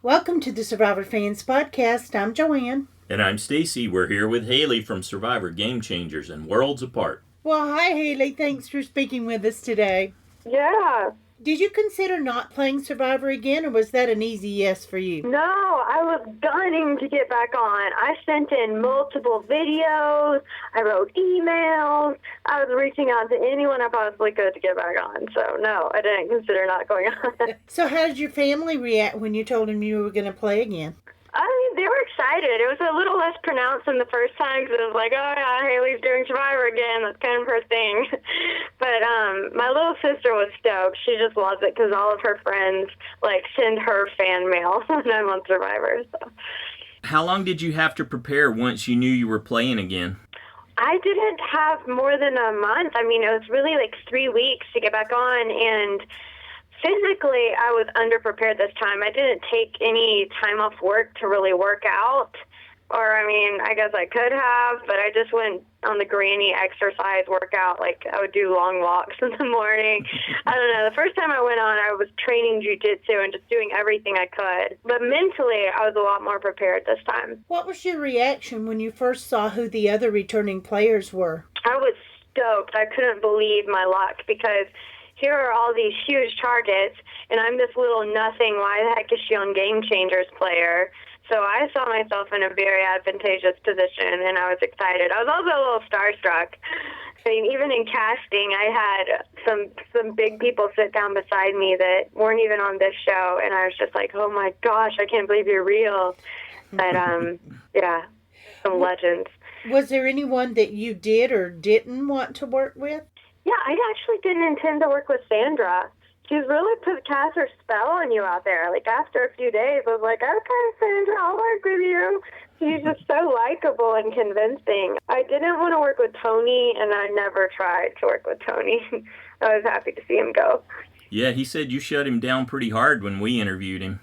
Welcome to the Survivor Fans Podcast. I'm Joanne. And I'm Stacy. We're here with Hali from Survivor Game Changers and Worlds Apart. Well, hi, Hali. Thanks for speaking with us today. Yeah. Did you consider not playing Survivor again, or was that an easy yes for you? No, I was gunning to get back on. I sent in multiple videos. I wrote emails. I was reaching out to anyone I possibly could to get back on. So, no, I didn't consider not going on. So how did your family react when you told them you were going to play again? I mean, they were excited. It was a little less pronounced than the first time because it was like, oh, yeah, Hali's doing Survivor again. That's kind of her thing. But my little sister was stoked. She just loves it because all of her friends, send her fan mail when I'm on Survivor. So. How long did you have to prepare once you knew you were playing again? I didn't have more than a month. I mean, it was really 3 weeks to get back on, and physically, I was underprepared this time. I didn't take any time off work to really work out. Or, I guess I could have, but I just went on the granny exercise workout. I would do long walks in the morning. I don't know. The first time I went on, I was training jiu-jitsu and just doing everything I could. But mentally, I was a lot more prepared this time. What was your reaction when you first saw who the other returning players were? I was stoked. I couldn't believe my luck because here are all these huge targets, and I'm this little nothing, why the heck is she on Game Changers player? So I saw myself in a very advantageous position, and I was excited. I was also a little starstruck. I mean, even in casting, I had some big people sit down beside me that weren't even on this show, and I was just like, oh my gosh, I can't believe you're real. But, yeah, some legends. Was there anyone that you did or didn't want to work with? Yeah, I actually didn't intend to work with Sandra. She's really cast her spell on you out there. After a few days, I was like, okay, Sandra, I'll work with you. She's just so likable and convincing. I didn't want to work with Tony, and I never tried to work with Tony. I was happy to see him go. Yeah, he said you shut him down pretty hard when we interviewed him.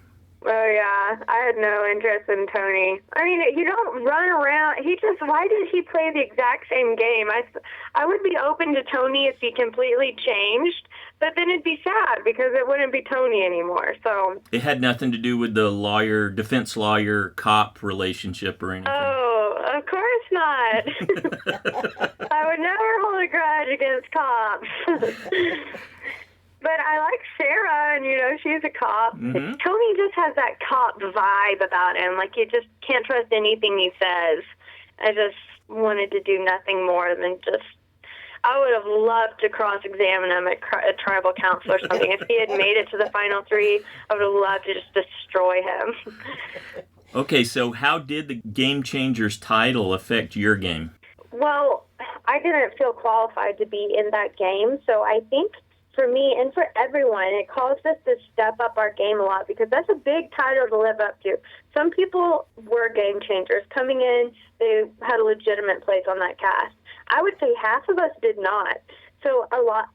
Oh, yeah. I had no interest in Tony. I mean, you don't run around. Why did he play the exact same game? I would be open to Tony if he completely changed, but then it'd be sad because it wouldn't be Tony anymore. So it had nothing to do with the defense lawyer, cop relationship or anything. Oh, of course not. I would never hold a grudge against cops. But I like Sarah, and, she's a cop. Mm-hmm. Tony just has that cop vibe about him. You just can't trust anything he says. I just wanted to do nothing more than I would have loved to cross-examine him at tribal council or something. If he had made it to the final three, I would have loved to just destroy him. Okay, so how did the Game Changers title affect your game? Well, I didn't feel qualified to be in that game, so I think for me and for everyone, it caused us to step up our game a lot because that's a big title to live up to. Some people were game changers. Coming in, they had a legitimate place on that cast. I would say half of us did not. So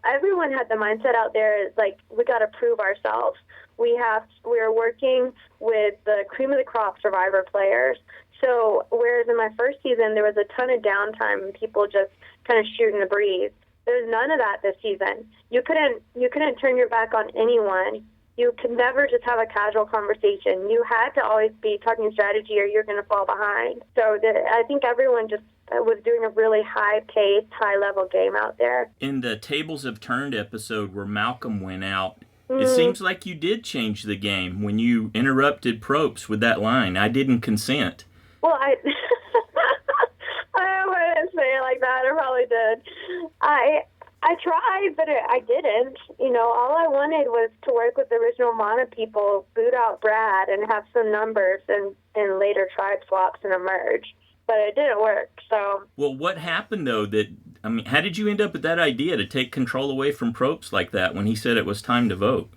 everyone had the mindset out there is we got to prove ourselves. We are working with the cream of the crop Survivor players. So whereas in my first season, there was a ton of downtime and people just kind of shooting the breeze. There's none of that this season. You couldn't turn your back on anyone. You could never just have a casual conversation. You had to always be talking strategy or you're going to fall behind. So I think everyone just was doing a really high-paced, high-level game out there. In the Tables Have Turned episode where Malcolm went out, it seems like you did change the game when you interrupted Probst with that line, "I didn't consent." Well, I wouldn't say it like that. I probably did. I tried, but I didn't. All I wanted was to work with the original Mana people, boot out Brad, and have some numbers and later tribe swaps and emerge. But it didn't work, so. Well, what happened, though, how did you end up with that idea to take control away from Probst like that when he said it was time to vote?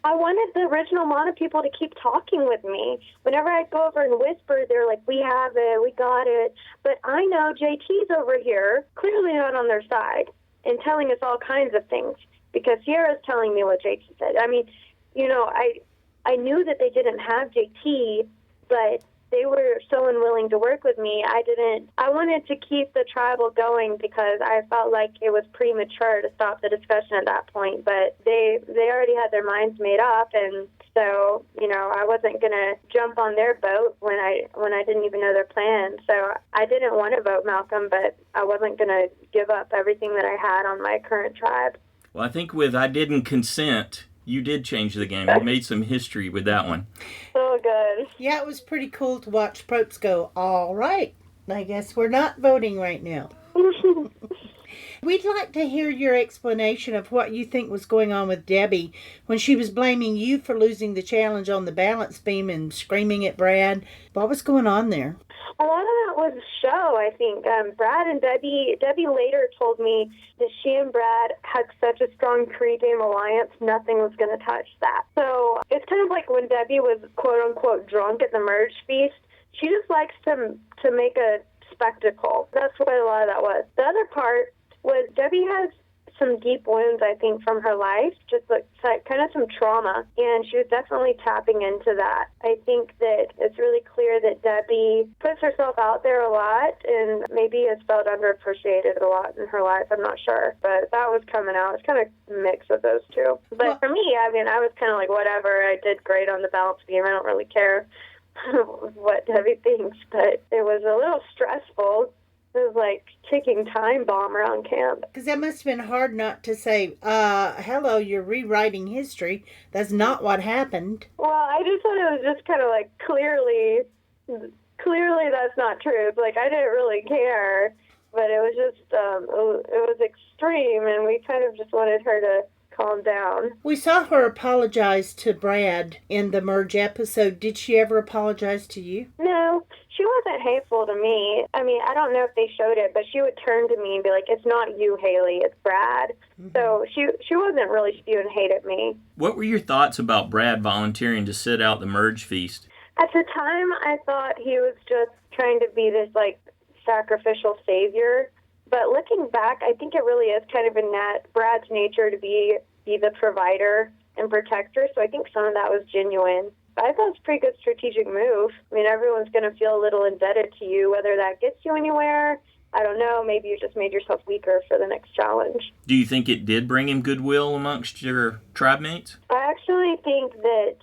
I wanted the original Mana people to keep talking with me. Whenever I'd go over and whisper, they're like, we have it, we got it. But I know JT's over here, clearly not on their side, and telling us all kinds of things. Because Ciare's telling me what JT said. I mean, I knew that they didn't have JT, but they were so unwilling to work with me. I wanted to keep the tribal going because I felt like it was premature to stop the discussion at that point. But they already had their minds made up, and So, I wasn't going to jump on their boat when I didn't even know their plan. So I didn't want to vote Malcolm, but I wasn't going to give up everything that I had on my current tribe. Well, I think with I Didn't Consent, you did change the game. You made some history with that one. Oh, good. Yeah, it was pretty cool to watch Probst go, all right, I guess we're not voting right now. We'd like to hear your explanation of what you think was going on with Debbie when she was blaming you for losing the challenge on the balance beam and screaming at Brad. What was going on there? A lot of that was show, I think. Brad and Debbie later told me that she and Brad had such a strong pregame alliance, nothing was going to touch that. So it's kind of like when Debbie was quote-unquote drunk at the merge feast. She just likes to make a spectacle. That's what a lot of that was. The other part was Debbie has some deep wounds, I think, from her life, just like kind of some trauma, and she was definitely tapping into that. I think that it's really clear that Debbie puts herself out there a lot and maybe has felt underappreciated a lot in her life. I'm not sure, but that was coming out. It's kind of a mix of those two. But for me, I was kind of like, whatever, I did great on the balance beam. I don't really care what Debbie thinks, but it was a little stressful. It was like ticking time bomb around camp. Because that must have been hard not to say, hello, you're rewriting history. That's not what happened. Well, I just thought it was just kind of like clearly that's not true. It's like I didn't really care, but it was just, it was extreme, and we kind of just wanted her to calm down. We saw her apologize to Brad in the merge episode. Did she ever apologize to you? No, she wasn't hateful to me. I mean, I don't know if they showed it, but she would turn to me and be like, it's not you, Haley, it's Brad. Mm-hmm. So she wasn't really spewing hate at me. What were your thoughts about Brad volunteering to sit out the merge feast? At the time, I thought he was just trying to be this, like, sacrificial savior. But looking back, I think it really is kind of in Brad's nature to be the provider and protector. So I think some of that was genuine. But I thought it was a pretty good strategic move. I mean, everyone's going to feel a little indebted to you, whether that gets you anywhere. I don't know. Maybe you just made yourself weaker for the next challenge. Do you think it did bring him goodwill amongst your tribe mates? I actually think that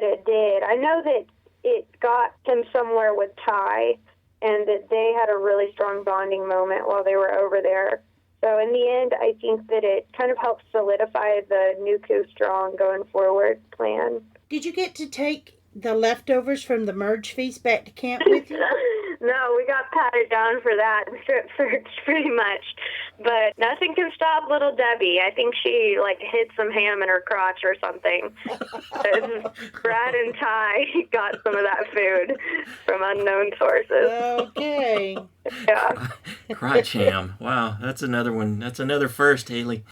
it did. I know that it got him somewhere with Ty, and that they had a really strong bonding moment while they were over there. So in the end, I think that it kind of helped solidify the Nuku Strong going forward plan. Did you get to take the leftovers from the merge feast back to camp with you? No, we got patted down for that, for pretty much. But nothing can stop little Debbie. I think she, hit some ham in her crotch or something. Brad and Ty got some of that food from unknown sources. Okay. Yeah. Crotch ham. Wow, that's another one. That's another first, Haley.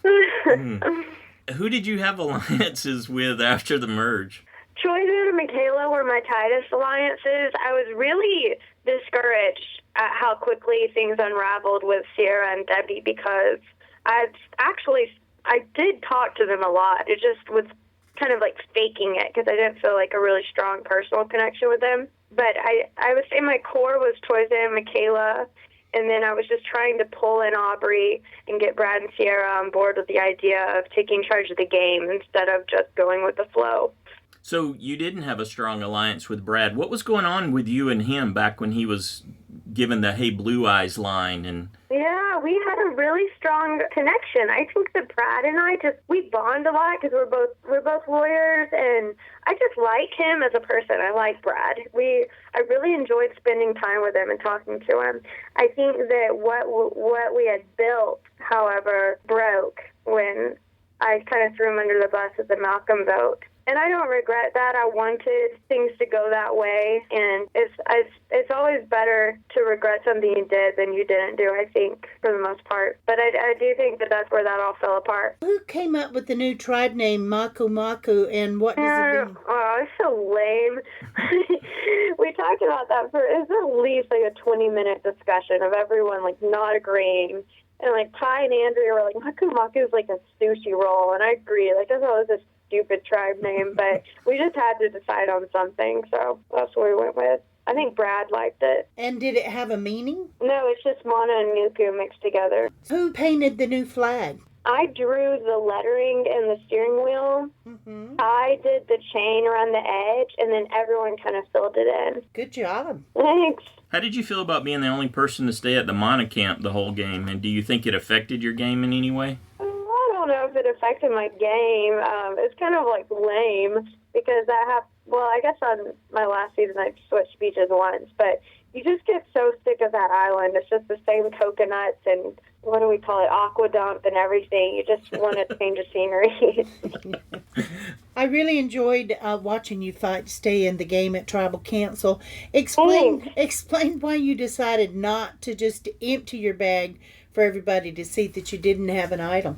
Who did you have alliances with after the merge? Troyden and Michaela were my tightest alliances. I was really discouraged at how quickly things unraveled with Cirie and Debbie because I did talk to them a lot. It just was kind of like faking it because I didn't feel like a really strong personal connection with them. But I would say my core was Troyden and Michaela, and then I was just trying to pull in Aubrey and get Brad and Sierra on board with the idea of taking charge of the game instead of just going with the flow. So you didn't have a strong alliance with Brad. What was going on with you and him back when he was given the "Hey Blue Eyes" line? And yeah, we had a really strong connection. I think that Brad and I we bond a lot because we're both lawyers, and I just like him as a person. I like Brad. I really enjoyed spending time with him and talking to him. I think that what we had built, however, broke when I kind of threw him under the bus with the Malcolm vote. And I don't regret that. I wanted things to go that way, and it's always better to regret something you did than you didn't do, I think, for the most part. But I do think that that's where that all fell apart. Who came up with the new tribe name, Maku Maku, and what does it mean? Oh, it's so lame. We talked about that it's at least a 20-minute discussion of everyone not agreeing. And Ty and Andrea were like, Maku Maku is like a sushi roll, and I agree. I thought it was a stupid tribe name, but we just had to decide on something, so that's what we went with. I think Brad liked it. And did it have a meaning? No, it's just Mana and Nuku mixed together. Who painted the new flag? I drew the lettering and the steering wheel. Mm-hmm. I did the chain around the edge, and then everyone kind of filled it in. Good job. Thanks. How did you feel about being the only person to stay at the monocamp the whole game? And do you think it affected your game in any way? I don't know if it affected my game. It's kind of like lame because I guess on my last season I switched beaches once, but you just get so sick of that island. It's just the same coconuts and what do we call it, aqua dump and everything. You just want to change the scenery. I really enjoyed watching you fight to stay in the game at Tribal Council. Explain why you decided not to just empty your bag for everybody to see that you didn't have an idol.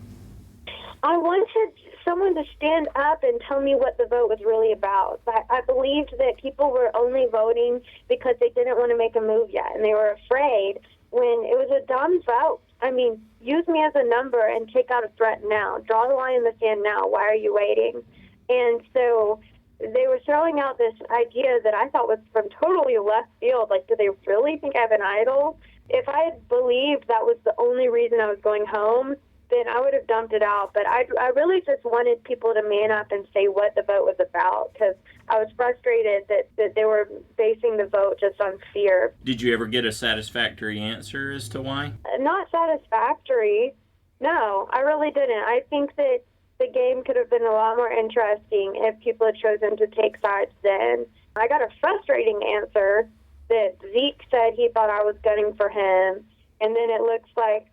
I wanted someone to stand up and tell me what the vote was really about. I believed that people were only voting because they didn't want to make a move yet, and they were afraid when it was a dumb vote. I mean, use me as a number and take out a threat now. Draw the line in the sand now. Why are you waiting? And so they were throwing out this idea that I thought was from totally left field. Like, do they really think I have an idol? If I had believed that was the only reason I was going home, then I would have dumped it out. But I really just wanted people to man up and say what the vote was about, because I was frustrated that they were basing the vote just on fear. Did you ever get a satisfactory answer as to why? Not satisfactory. No, I really didn't. I think that the game could have been a lot more interesting if people had chosen to take sides then. I got a frustrating answer that Zeke said he thought I was gunning for him. And then it looks like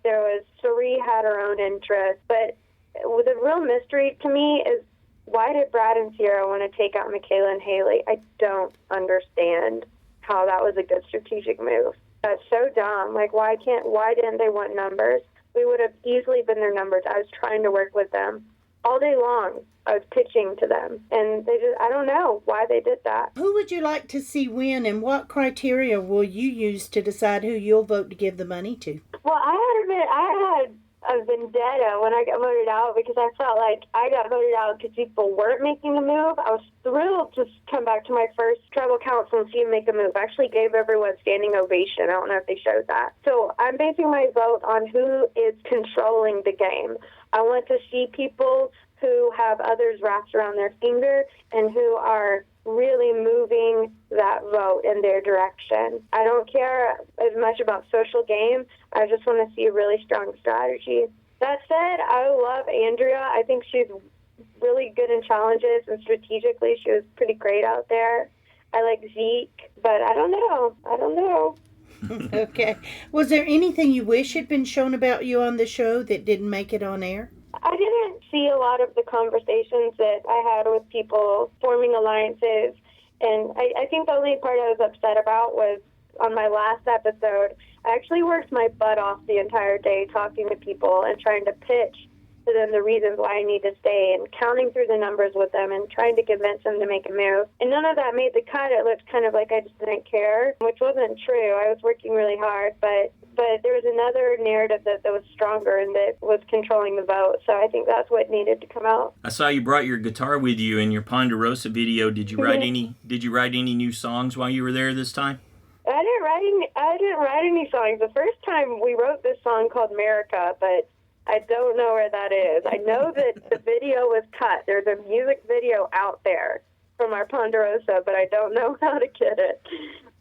Cirie had her own interest. But the real mystery to me is, why did Brad and Cirie want to take out Michaela and Hali? I don't understand how that was a good strategic move. That's so dumb. Like, why didn't they want numbers? We would have easily been their numbers. I was trying to work with them all day long. I was pitching to them, and I don't know why they did that. Who would you like to see win, and what criteria will you use to decide who you'll vote to give the money to? Well, I had a vendetta when I got voted out, because I felt like I got voted out because people weren't making a move. I was thrilled to come back to my first tribal council and see them make a move. I actually gave everyone a standing ovation. I don't know if they showed that. So I'm basing my vote on who is controlling the game. I want to see people who have others wrapped around their finger and who are really moving that vote in their direction. I don't care as much about social game. I just want to see a really strong strategy. That said, I love Andrea. I think she's really good in challenges, and strategically she was pretty great out there. I like Zeke, but I don't know. Okay. Was there anything you wish had been shown about you on the show that didn't make it on air? I didn't see a lot of the conversations that I had with people forming alliances, and I think the only part I was upset about was on my last episode. I actually worked my butt off the entire day talking to people and trying to pitch to them the reasons why I need to stay, and counting through the numbers with them and trying to convince them to make a move. And none of that made the cut. It looked kind of like I just didn't care, which wasn't true. I was working really hard, but there was another narrative that was stronger and that was controlling the vote. So I think that's what needed to come out. I saw you brought your guitar with you in your Ponderosa video. Did you write any new songs while you were there this time? I didn't write any songs. The first time we wrote this song called America, but I don't know where that is. I know that the video was cut. There's a music video out there from our Ponderosa, but I don't know how to get it.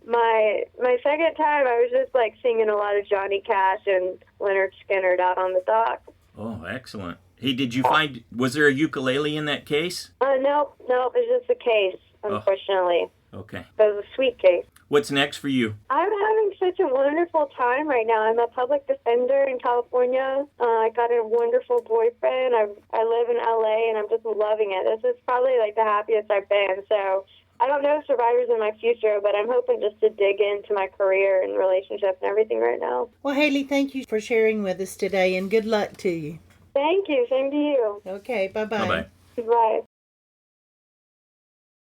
My second time, I was just like singing a lot of Johnny Cash and Leonard Skinner out on the dock. Oh, excellent. Hey, did you find, was there a ukulele in that case? Nope, it's just a case, unfortunately. Oh, okay. But it was a sweet case. What's next for you? I'm having such a wonderful time right now. I'm a public defender in California. I got a wonderful boyfriend. I live in LA, and I'm just loving it. This is probably like the happiest I've been. So I don't know if Survivor's in my future, but I'm hoping just to dig into my career and relationships and everything right now. Well, Hali, thank you for sharing with us today, and good luck to you. Thank you. Same to you. Okay, bye-bye. Bye-bye. Bye.